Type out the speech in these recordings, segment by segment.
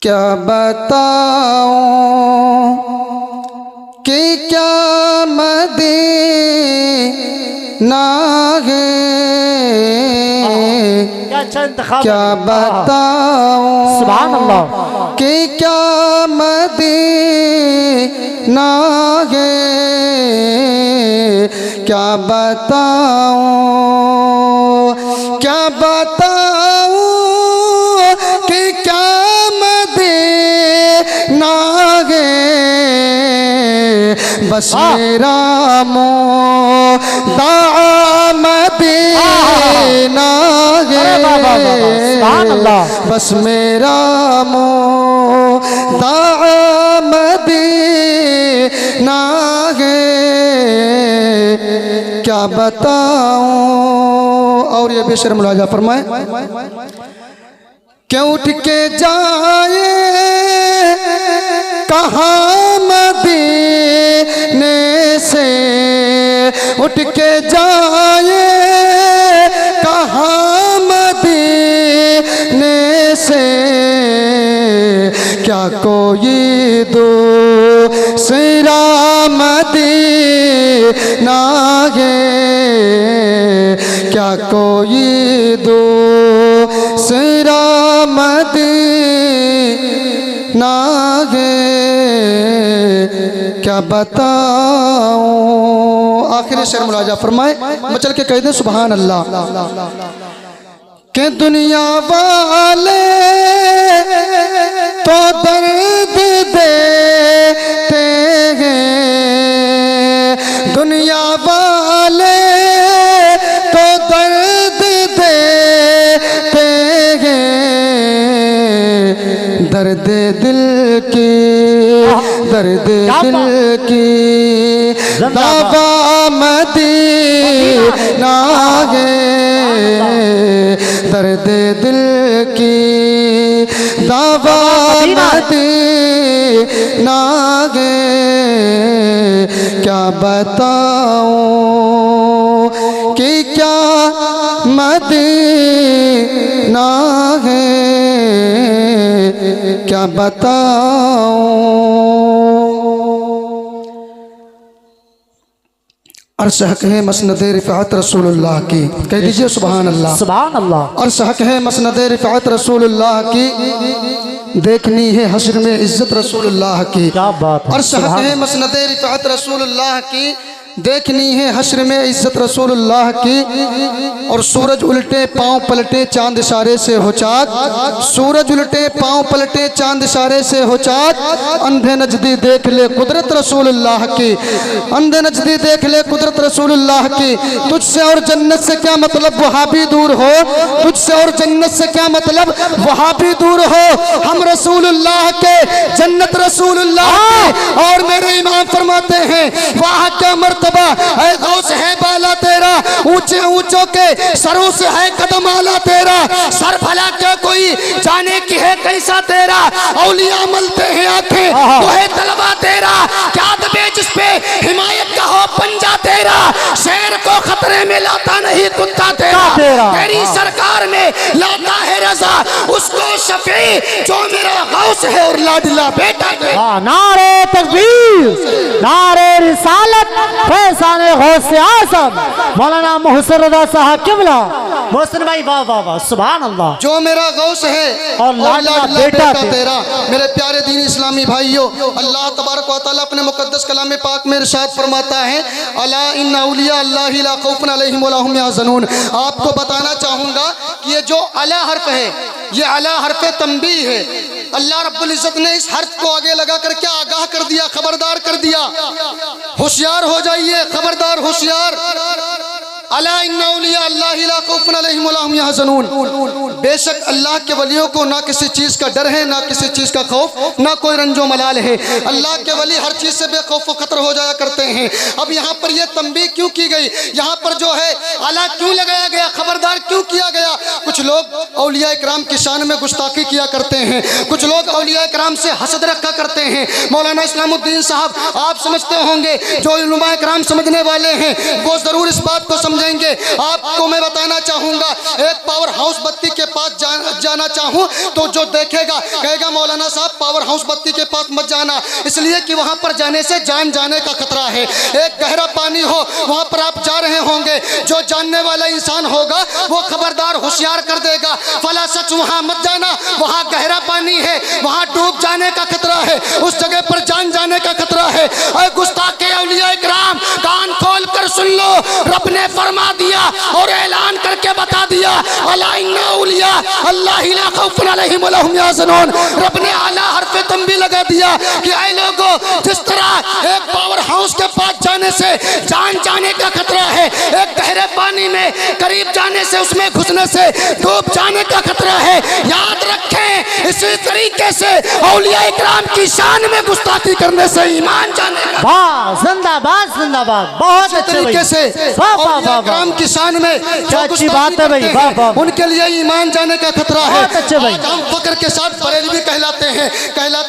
क्या बताऊं कि क्या मदीना है, क्या बताऊं सुभान अल्लाह कि क्या मदीना है, क्या बताऊं, क्या बताऊं कि क्या मदीना है, बस मेरा मुद्दा मदीना है, बस मेरा मुद्दा मदीना है, क्या बताऊं। और ये बेशर्म मुलाजा फरमाए, क्यों उठ के जाए कहाँ मदीने से, उठ के जाए कहाँ मदीने से, क्या कोई दूसरा मदीना है, क्या कोई दूसरा मदीना है, क्या बताऊं। आखिरी शेर मुलाजा फरमाए, मचल के कह दे सुभान अल्लाह। के दुनिया वाले तो दर्द देते हैं, दुनिया वाले तो दर्द देते हैं, दर्द दिल की, दर्द दिल की दवा मदीना है, दर्द दिल की दवा मदीना है, क्या बताऊं कि क्या मदीना है, क्या बताऊं। अर्श हक है मसनद रिफ़ात रसूलुल्लाह की, कह दीजिए सुभान अल्लाह। सुभान अल्लाह। अर्श हक है मसनद रिफ़ात रसूलुल्लाह की, देखनी है हश्र में इज्जत रसूलुल्लाह की। क्या बात है। अर्श हक है मसनद रिफ़ात रसूलुल्लाह की, देखनी है हश्र में इज्जत रसूलुल्लाह की। और सूरज उल्टे पांव पलटे चांद इशारे से हो चाक, सूरज उल्टे पांव पलटे चांद इशारे से हो चाक, अंधे नजदी देख ले कुदरत रसूलुल्लाह की, अंधे नजदी देख ले कुदरत रसूलुल्लाह की। तुझसे और जन्नत से क्या मतलब वहाँ भी दूर हो, तुझसे और जन्नत से क्या मतलब वहाँ भी दूर हो, हम रसूलुल्लाह के जन्नत रसूलुल्लाह की। और मेरे इमाम फरमाते हैं वहाँ क्या मर्तबा है, गौस है बाला तेरा, ऊंचे ऊंचों के सरों से है कदम आला तेरा, सर भला क्या कोई जाने की है कैसा तेरा, औलिया मलते हैं आंखें तो है तलवा तेरा, क्या दबे जिस पे हिमायत का हो पंजा तेरा, शेर को खतरे में लाता नहीं कुत्ता तेरा, तेरी सरकार में लाता है रजा उसको शफी जो मेरा गौस है और लाडला बेटा तेरा। नारे तकबीर, नारे रिसालत, फैज़ाने गौसे आज़म मौलाना मोहसिन रज़ा साहब किबला। मोहसिन भाई वाह वाह वाह सुभान अल्लाह। जो मेरा गौस है और लाडला बेटा तेरा। मेरे प्यारे दीन इस्लामी भाइयों, अल्लाह तबारक व तआला अपने मुकद्दस कलाम पाक में इरशाद फरमाता है, अला इन्ना औलिया अल्लाहि ला खौफुन अलैहिम व ला हुम यहज़नून। आपको बताना चाहूँगा कि ये जो अला हर्फ है, ये अला हर्फ तंबीह है। अल्लाह रब्बुल इज्जत ने इस हर्फ को आगे लगा कर क्या आगाह कर दिया, खबरदार कर दिया, होशियार हो जाइए, खबरदार होशियार। अला इन्ना औलिया अल्लाहि ला खौफुन अलैहिम व ला हुम यहज़नून। बेशक अल्लाह के वलियों को ना किसी चीज़ का डर है, ना किसी चीज़ का खौफ, ना कोई रंजो मलाल है। अल्लाह के वली हर चीज़ से बेखौफ व खतर हो जाया करते हैं। अब यहाँ पर यह तंबीह क्यों की गई, यहाँ पर जो है अला क्यों लगाया गया, खबरदार क्यों किया गया। कुछ लोग औलिया इकराम की शान में गुस्ताखी किया करते हैं, कुछ लोग औलिया इकराम से हसद रखा करते हैं। मौलाना इस्लामुद्दीन साहब आप समझते होंगे, जो उलमा इकराम समझने वाले हैं वो ज़रूर इस बात को समझ समझेंगे। आपको मैं बताना चाहूँगा, एक पावर हाउस बत्ती के पास जाना चाहूँ तो जो देखेगा कहेगा मौलाना साहब पावर हाउस बत्ती के पास मत जाना, इसलिए कि वहाँ पर जाने से जान जाने का खतरा है। एक गहरा पानी हो वहाँ पर आप जा रहे होंगे, जो जानने वाला इंसान होगा वो खबरदार होशियार कर देगा, फला सच वहाँ मत जाना, वहाँ गहरा पानी है, वहाँ डूब जाने का खतरा है, उस जगह पर जान जाने का खतरा है। अरे गुस्ताखे औलिया इकराम, कान खोल कर सुन लो, रब ने फरमा दिया और ऐलान करके बता दिया, अला इन्ना औलिया अल्लाह ला खौफुन अलैहिम वला हुम यहज़नून। रब ने आला हर्फ तंबी लगा दिया कि ऐ लोगों, जिस तरह एक पावर हाउस के पास जाने से जान जाने का खतरा है, एक गहरे पानी में करीब जाने से, उसमें घुसने से डूब जाने का खतरा है, याद रखें। इसी तरीके से औलिया इकराम की शान में गुस्ताखी करने से ईमान जाने का। वाह, जिंदाबाद जिंदाबाद, बहुत अच्छे तरीके से औलिया इकराम की शान में क्या अच्छी बात है भाई, वाह वाह, उनके लिए ईमान जाने का खतरा है। बहुत अच्छे भाई। आज हम फक्र के साथ बरेलवी कहलाते हैं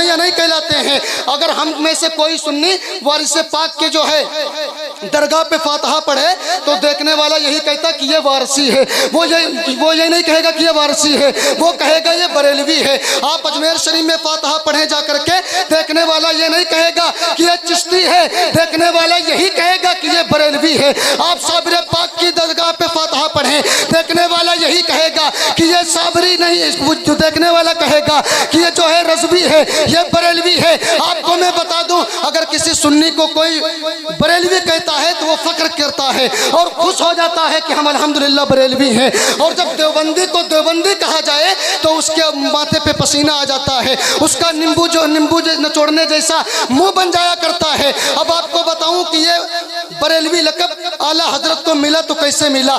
या नहीं कहलाते हैं। अगर हम में से कोई सुन्नी वारिस पाक के जो है दरगाह पे फातिहा पढ़े तो देखने वाला यही कहता कि ये वारसी है, वो ये नहीं कहेगा कि ये वारसी है, वो कहेगा ये बरेलवी है। आप अजमेर शरीफ में फातिहा पढ़े जा करके, देखने वाला ये नहीं कहेगा कि ये चिश्ती है, देखने वाला यही कहेगा कि ये बरेलवी है। आप साबिर पाक की दरगाह पे फातिहा पढ़े, देखने वाला यही कहेगा कि ये साबरी नहीं, जो देखने वाला कहेगा कि ये जो है रज़वी है, ये बरेलवी है। आपको मैं बता दूं, अगर किसी सुन्नी को कोई बरेलवी कहता है तो वो फक्र करता है और खुश हो जाता है कि हम अल्हम्दुलिल्लाह बरेलवी हैं, और जब देवबंदी को देवबंदी कहा जाए तो उसके माथे पे पसीना आ जाता है, उसका नींबू नचोड़ने जैसा मुंह बन जाया करता है। अब आपको बताऊं कि ये बरेलवी लक़ब आला हजरत को मिला तो कैसे मिला,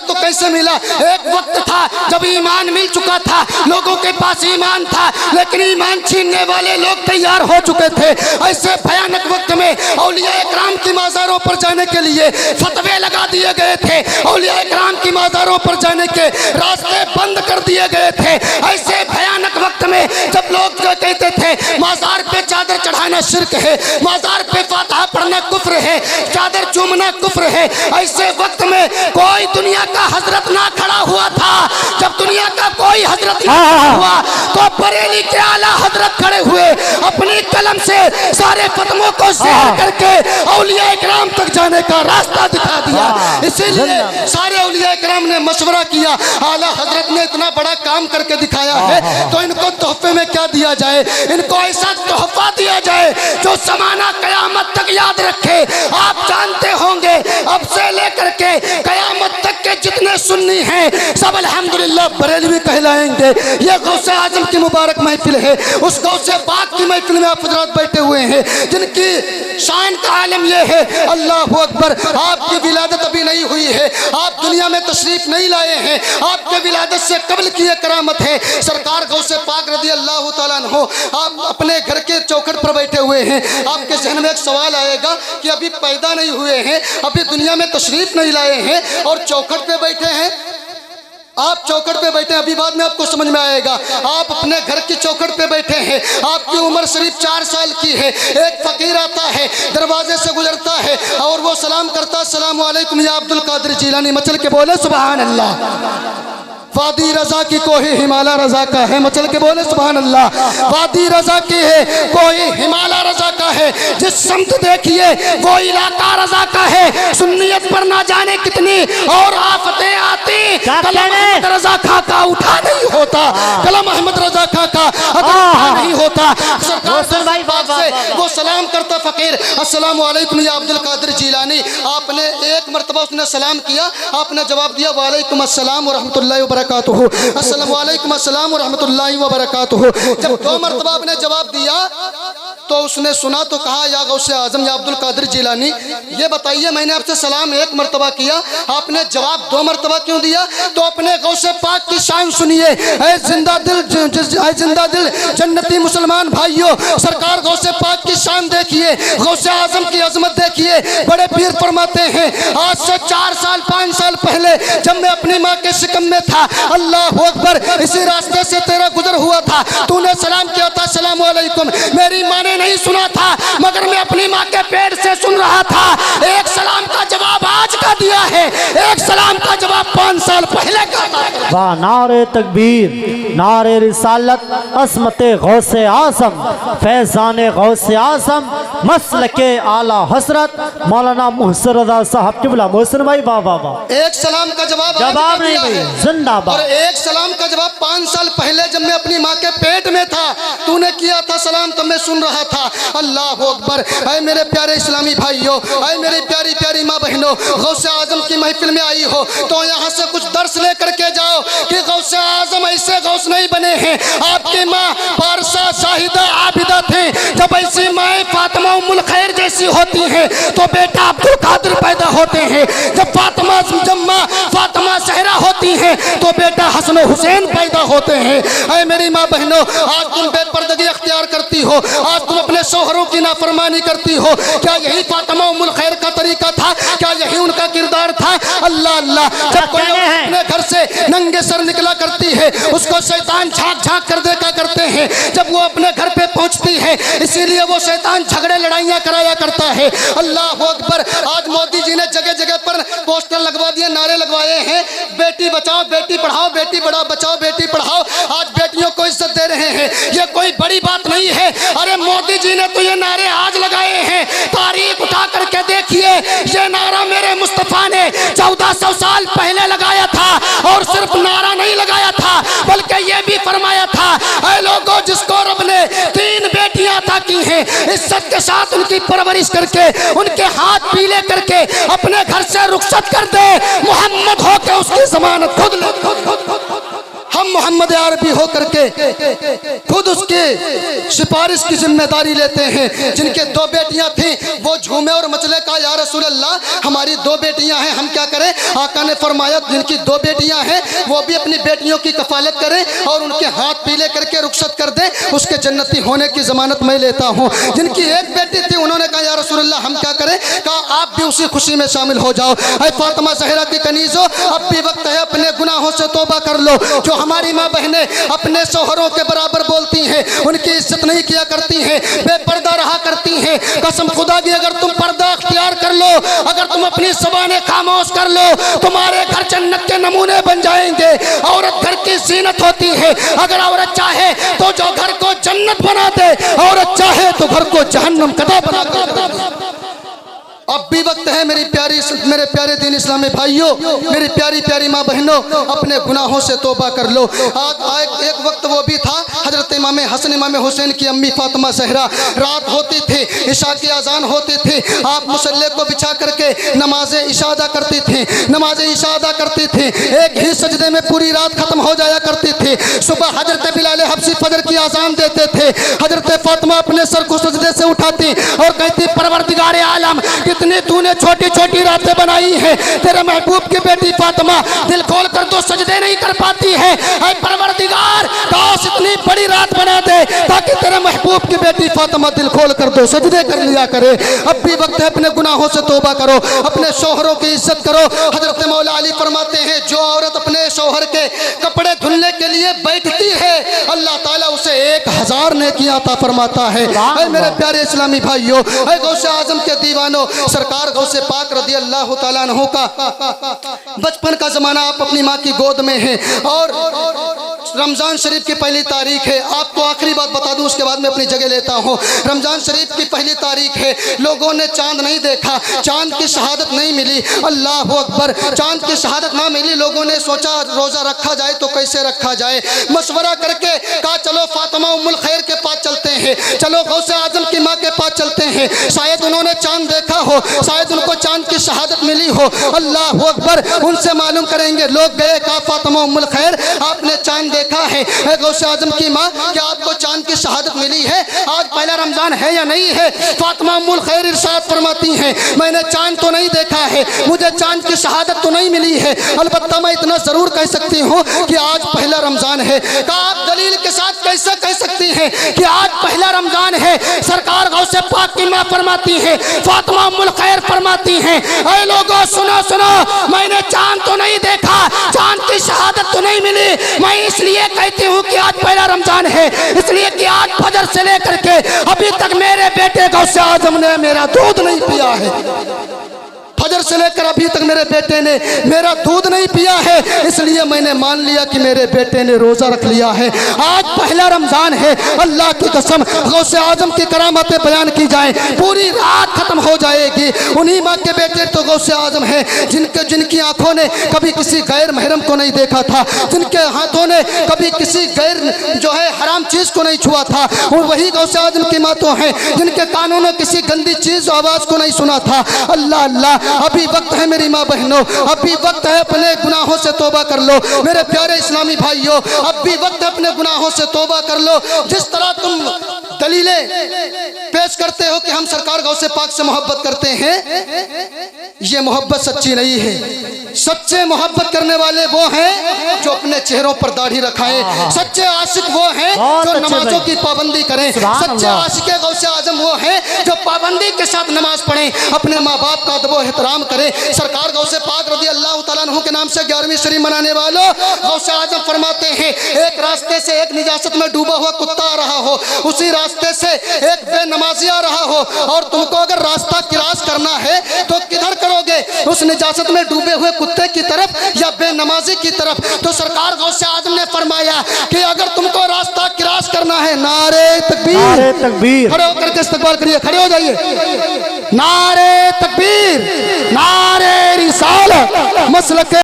तो कैसे मिला। एक वक्त था जब ईमान मिल चुका था, लोगों के पास ईमान था, लेकिन ईमान छीनने वाले लोग तैयार हो चुके थे। ऐसे भयानक वक्त में औलिया इकराम की माज़ारों पर जाने के लिए फतवे लगा दिए गए थे, औलिया इकराम की माज़ारों पर जाने के रास्ते बंद कर दिए गए थे। ऐसे भयानक वक्त में जब लोग कहते थे माज़ार पे चादर चढ़ाना शिर्क है, माज़ार पे फातिहा पढ़ना कुफ्र है, चादर चूमना कुफ्र है, ऐसे वक्त में कोई दुनिया का हजरत ना खड़ा हुआ था। जब दुनिया का कोई हजरत ना खड़ा हुआ तो बरेली के आला हजरत खड़े हुए, अपनी कलम से सारे फतवों को शेयर करके औलिया इकराम तक जाने का रास्ता दिखा दिया। इसीलिए सारे औलिया इकराम ने मशवरा किया, आला हजरत ने इतना बड़ा काम करके दिखाया है तो इनको तोहफे में क्या दिया जाए, इनको ऐसा तोहफा दिया जाए जो ज़माना कयामत तक याद रखे। आप जानते होंगे अब से लेकर के कयामत तक के जितने सुन्नी हैं सब अल्हम्दुलिल्लाह बरेलवी कहलाएंगे। ये गौसे आजम की मुबारक महफिल है, उस गौसे पाक की महफिल में आप हजरात बैठे हुए हैं जिनकी शान का आलम यह है, अल्लाह अकबर। आपकी विलादत अभी नहीं हुई है, आप दुनिया में तशरीफ नहीं लाए हैं, आपके विलादत से कबल की करामत है। सरकार गौसे पाक रज़ी अल्लाह तआला अन्हु, आप अपने घर के चौखट पर बैठे हुए हैं, आपके जहन में एक सवाल आएगा कि अभी पैदा नहीं हुए हैं, अभी दुनिया में तशरीफ नहीं लाए हैं और चौखट पे बैठे हैं। आप चौखट पे बैठे हैं, अभी बाद में आपको समझ में आएगा। आप अपने घर की चौखट पे बैठे हैं, आपकी उम्र सिर्फ 4 साल की है, एक फकीर आता है, दरवाजे से गुजरता है और वो सलाम करता, अस्सलाम वालेकुम या अब्दुल कादिर जिलानी। मचल के बोले सुभान अल्लाह। वादी रजा की कोई हिमालय रजा का है, मचल के बोले सुभान अल्लाह। वादी रजा की है कोई हिमालय रजा का है, जिस समत देखिए वो इलाका रजा का है। सुन्नियत पर ना जाने कितनी और आफतें आती, कलम अहमद रजा खां का उठा नहीं होता, कलम अहमद रजा खां का उठा नहीं होता। वो सलाम करता फकीर, अस्सलाम वालेकुम या अब्दुल कादिर जिलानी। आपने एक मरतबा उसने सलाम किया, आपने जवाब दिया वालेकुम अस्सलाम व रहमतुल्लाहि व बरकातुहू, अस्सलाम वालेकुम अस्सलाम व रहमतुल्लाहि व बरकातुहू। जब 2 मरतबा आपने जवाब दिया तो उसने सुना तो कहा या गौसे आजम या अब्दुल कादिर जिलानी, ये बताइए मैंने आपसे सलाम 1 मरतबा किया, आपने जवाब 2 मरतबा क्यों दिया? तो अपने गौसे पाक की शान सुनिए। ऐ जिंदा दिल जन्नती मुसलमान भाइयों, सरकार गौसे पाक की शान देखिए, गौसे आजम की अजमत देखिए। बड़े पीर फरमाते हैं आज से 4 साल 5 साल पहले जब मैं अपनी माँ के शिकम में था, अल्लाह अकबर, इसी रास्ते से तेरा गुजर हुआ था, तूने सलाम किया था अस्सलाम वालेकुम, मेरी माँ ने नहीं सुना था मगर मैं अपनी माँ के पेट से सुन रहा था। एक सलाम का जवाब आज का दिया है, एक सलाम का जवाब 5 साल पहले का था। वाह, नारे तकबीर, नारे रिसालत, असमते गौसे आसम, फैजान गौसे आसम, मसलके आला हसरत मौलाना मोहसिन रज़ा साहब किबला। मोहसिन भाई वाह वाह वाह। एक सलाम का जवाब नहीं है, जिंदाबाद। और एक सलाम का जवाब 5 साल पहले जब मैं अपनी माँ के पेट में था, तूने किया था सलाम, तब मैं सुन रहा था। अल्लाह अकबर। ऐ मेरे प्यारे इस्लामी भाइयों, ऐ मेरी प्यारी प्यारी माँ बहनों, गौसे आजम की महफिल में आई हो तो यहाँ से कुछ दर्श लेकर के जाओ कि गौसे आजम ऐसे गौस नहीं बने हैं। आपकी माँ पारसा शाहिदा आबिदा थे। जब ऐसी माएँ फातिमा उम्मुल खैर जैसी होती हैं तो बेटा अब्दुल कादिर पैदा होते हैं। जब माँ फातिमा सहरा होती हैं तो बेटा हसन हुसैन पैदा होते हैं। ऐ मेरी माँ बहनों, आज तुम बेपर्दगी अख्तियार करती हो, आज तुम अपने शौहरों की नाफरमानी करती हो। क्या यही फातिमा उम्मुल खैर का तरीका था? क्या यही उनका किरदार था? अल्लाह अल्लाह। जब कोई अपने घर से नंगे सर निकला करती है उसको शैतान झांक झांक कर देखा करते हैं जब वो अपने घर पे पहुंचती है, इसीलिए वो शैतान झगड़े लड़ाइयाँ कराया करता है। अल्लाह अकबर। आज मोदी जी ने जगह जगह पर पोस्टर लगवा दिए, नारे लगवाए हैं, बेटी बचाओ बेटी पढ़ाओ, बेटी बड़ा बचाओ बेटी पढ़ाओ। आज बेटियों को इज्जत दे रहे हैं, ये कोई बड़ी बात नहीं है। अरे मोदी जी ने तो ये नारे आज लगाए हैं, तारीख उठा करके देखिए। ये नारा मेरे मुस्तफा ने 1400 साल पहले लगाया था, और सिर्फ नारा नहीं लगाया था बल्कि ये भी फरमाया था, ऐ लोगों जिसको रब ने 3 बेटियां अता की हैं, इज्जत के साथ उनकी परवरिश करके उनके हाथ पीले करके अपने घर से रुखसत कर दे, मोहम्मद हो के उसकी जमानत खुद ले। हम मोहम्मद अरबी हो करके खुद उसकी सिफारिश की जिम्मेदारी लेते हैं। जिनके 2 बेटियां थी वो झूमे और मचले का, या रसूल अल्लाह हमारी 2 बेटियां हैं, हम क्या करें? आका ने फरमाया जिनकी 2 बेटियां हैं वो भी अपनी बेटियों की कफालत करें और उनके हाथ पीले करके रुखसत कर दे, उसके जन्नती होने की जमानत मैं लेता हूँ। जिनकी 1 बेटी थी उन्होंने कहा या रसूल अल्लाह हम क्या करें? कहा आप भी उसी खुशी में शामिल हो जाओ। ऐ फातिमा ज़हरा की कनीज़ो, अब भी वक्त है अपने गुनाहों से तौबा कर लो। जो हमारी माँ बहनें अपने शौहरों के बराबर बोलती हैं, उनकी इज्जत नहीं किया करती हैं, बेपर्दा रहा करती हैं, कसम खुदा की अगर तुम पर्दा अख्तियार कर लो, अगर तुम अपनी ज़बानें खामोश कर लो, तुम्हारे घर जन्नत के नमूने बन जाएंगे। औरत घर की ज़ीनत होती है, अगर औरत चाहे तो जो घर को जन्नत बना दे, औरत चाहे तो घर को जहन्नम कदा बना दे। अब भी वक्त है मेरे प्यारे दीन इस्लामी भाइयों, मेरी प्यारी प्यारी माँ बहनों, अपने गुनाहों से तौबा कर लो। आज एक वक्त वो भी था, हजरत इमाम हसन इमाम हुसैन की अम्मी फातिमा ज़हरा, रात होती थी, इशा की अजान होती थी, आप मुसल्ले को बिछा करके नमाज इशा अदा करती थी, नमाज इशा अदा करती थी, एक ही सजदे में पूरी रात खत्म हो जाया करती थी। सुबह हजरत बिलाल हबशी फजर की अजान देते थे, हजरत फातिमा अपने सर को सजदे से उठाती और कहती परवरदिगार आलम कितनी तूने छोटी छोटी रातें बनाई हैं, तेरे महबूब की बेटी फातिमा दिल खोल कर तो सजदे नहीं कर पाती है। ऐ परवरदिगार काश इतनी बड़ी रात बना दे ताकि तेरे महबूब की बेटी फातिमा दिल खोल कर दो सजदे कर लिया करे। अब भी वक्त है अपने गुनाहों से तौबा करो, अपने शौहरों की इज्जत करो। हजरत मौला अली फरमाते हैं जो औरत अपने शौहर के कपड़े धुलने के लिए बैठती है अल्लाह ताला उसे 1000 नेकियां अता फरमाता है। ऐ मेरे प्यारे इस्लामी भाइयों, ऐ गौसे आजम के दीवानों, सरकार गौसे पाक रज़ी अल्लाह तआला अन्हु का बचपन का जमाना आप अपनी माँ की गोद में हैं और रमजान शरीफ की पहली तारीख है। आपको आखिरी बात बता दूं उसके बाद मैं अपनी जगह लेता हूँ। रमजान शरीफ की पहली तारीख है, लोगों ने चांद नहीं देखा, चांद की शहादत नहीं मिली। अल्लाह अकबर। चांद की शहादत ना मिली, लोगों ने सोचा रोजा रखा जाए तो कैसे रखा जाए, मशवरा करके कहा चलो फातिमा उम्मुल खैर के पास चलते हैं, चलो गौसे आजम की माँ के पास चलते हैं, शायद उन्होंने चांद देखा हो, शायद उनको चांद की शहादत मिली हो। अल्लाह अकबर। उनसे मालूम करेंगे। लोग गए, कहा फातिमा उम्मुल खैर आपने चांद देखा है? गौसे आजम की माँ क्या आपको चांद की शहादत मिली है? आज पहला रमजान है या नहीं है? फातिमा उम्मुल खैर इरशाद फरमाती हैं मैंने चांद तो नहीं देखा है, मुझे चांद की शहादत तो नहीं मिली है, अलबत्ता मैं इतना जरूर कह सकती हूँ कि आज पहला रमजान है। कहा आप दलील के साथ कैसे कह सकती हैं कि आज पहला रमजान है? सरकार गौसे पाक की माँ फरमाती है, फातिमा उम्मुल खैर फरमाती हैं ऐ लोगों सुनो सुनो, मैंने चांद तो नहीं देखा, चांद की शहादत तो नहीं मिली, मैं इसलिए कहती हूँ कि आज पहला रमजान है, इसलिए कि आज फजर से लेकर के अभी तक मेरे बेटे गौसे आजम ने मेरा दूध नहीं पिया है। फजर से लेकर अभी तक मेरे बेटे ने मेरा दूध नहीं पिया है, इसलिए मैंने मान लिया कि मेरे बेटे ने रोजा रख लिया है। आज पहला रमजान है, अल्लाह की कसम गौसे आजम की करामतें बयान की जाए पूरी रात खत्म हो जाएगी। उन्हीं माँ के बेटे तो गौसे आजम है जिनकी आंखों ने कभी किसी गैर महरम को नहीं देखा था, जिनके हाथों ने कभी किसी गैर जो है हराम चीज को नहीं छुआ था। और वही गौसे आजम की माँ तो है जिनके कानों ने किसी गंदी चीज आवाज को नहीं सुना था। अल्लाह अल्लाह, अभी वक्त है मेरी माँ बहनों, अभी वक्त है अपने गुनाहों से तौबा कर लो। मेरे प्यारे इस्लामी भाइयों, अब भी वक्त है अपने गुनाहों से तौबा कर लो। जिस तरह तुम दलीलें पेश करते हो कि हम सरकार गौसे पाक से मोहब्बत करते हैं, ये मोहब्बत सच्ची नहीं है। सच्चे मोहब्बत करने वाले वो हैं जो अपने चेहरों पर दाढ़ी रखाएं। सच्चे आशिक वो हैं जो नमाजों की पाबंदी करें। सच्चे आशिक गौसे आजम वो हैं जो पाबंदी के साथ नमाज पढ़ें, अपने माँ बाप का अदब व एहतराम करें। सरकार गौसे पाक रज़ी अल्लाह तआला अन्हु के नाम से 11वीं शरीफ मनाने वालों, गौसे आजम फरमाते हैं एक रास्ते से एक निजासत में डूबा हुआ कुत्ता आ रहा हो, उसी रास्ते से एक बेनमाजी आ रहा हो, और तुमको अगर रास्ता किरास करना है तो किधर करोगे, उस निजासत में डूबे हुए कुत्ते की तरफ या बेनमाजी की तरफ? तो सरकार गौसे आजम ने फरमाया कि अगर तुमको रास्ता किरास करना है, नारे तकबीर, तकबीर, खड़े होकर के इस्तकबाल करिए, खड़े हो जाइए, नारे तकबीर, नारे रिसालत, मसलक